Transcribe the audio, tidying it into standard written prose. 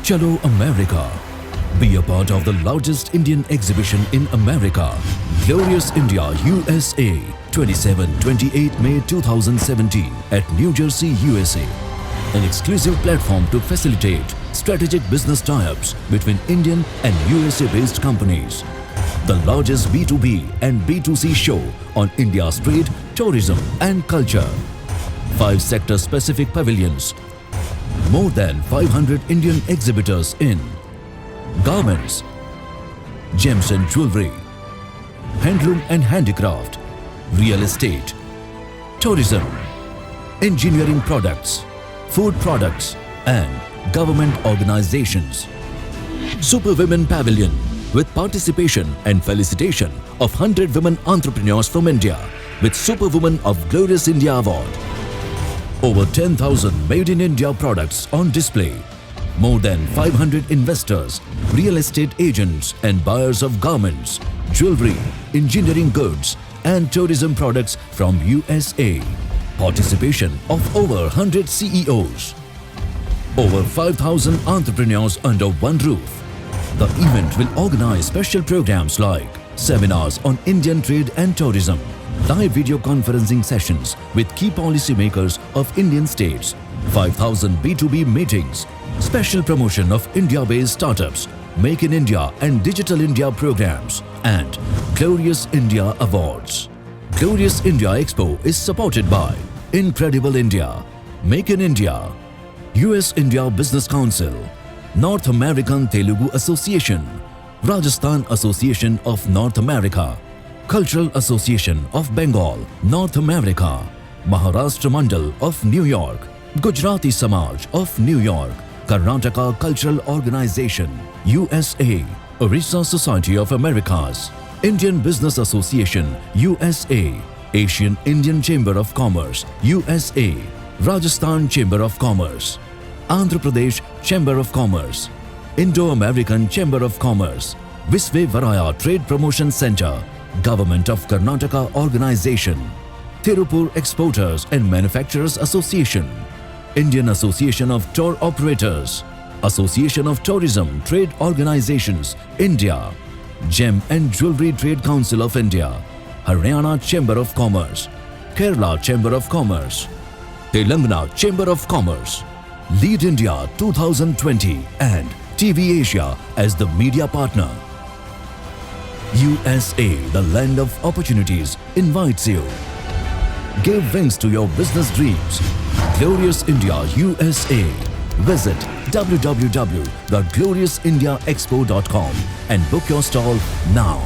Chalo America. Be a part of the largest Indian exhibition in America. Glorious India USA 27-28 May 2017 at New Jersey, USA. An exclusive platform to facilitate strategic business tie-ups between Indian and USA-based companies. The largest B2B and B2C show on India's trade, tourism and culture. 5 sector-specific pavilions. More than 500 Indian exhibitors in garments, gems and jewelry, handloom and handicraft, real estate, tourism, engineering products, food products and government organizations. Super Women Pavilion with participation and felicitation of 100 women entrepreneurs from India with Superwoman of Glorious India Award. Over 10,000 made in India products on display. More than 500 investors, real estate agents and buyers of garments, jewelry, engineering goods and tourism products from USA. Participation of over 100 CEOs. Over 5,000 entrepreneurs under one roof. The event will organize special programs like seminars on Indian trade and tourism, live video conferencing sessions with key policymakers of Indian states, 5,000 B2B meetings, special promotion of India-based startups, Make in India and Digital India programs, and Glorious India Awards. Glorious India Expo is supported by Incredible India, Make in India, US India Business Council, North American Telugu Association, Rajasthan Association of North America, Cultural Association of Bengal, North America, Maharashtra Mandal of New York, Gujarati Samaj of New York, Karnataka Cultural Organization, USA, Orissa Society of Americas, Indian Business Association, USA, Asian Indian Chamber of Commerce, USA, Rajasthan Chamber of Commerce, Andhra Pradesh Chamber of Commerce, Indo-American Chamber of Commerce, Visvevaraya Trade Promotion Center, Government of Karnataka Organization, Tirupur Exporters and Manufacturers Association, Indian Association of Tour Operators, Association of Tourism Trade Organizations, India, Gem and Jewelry Trade Council of India, Haryana Chamber of Commerce, Kerala Chamber of Commerce, Telangana Chamber of Commerce, Lead India 2020 and TV Asia as the media partner. USA, the land of opportunities, invites you. Give wings to your business dreams. Glorious India USA. Visit www.gloriousindiaexpo.com and book your stall now.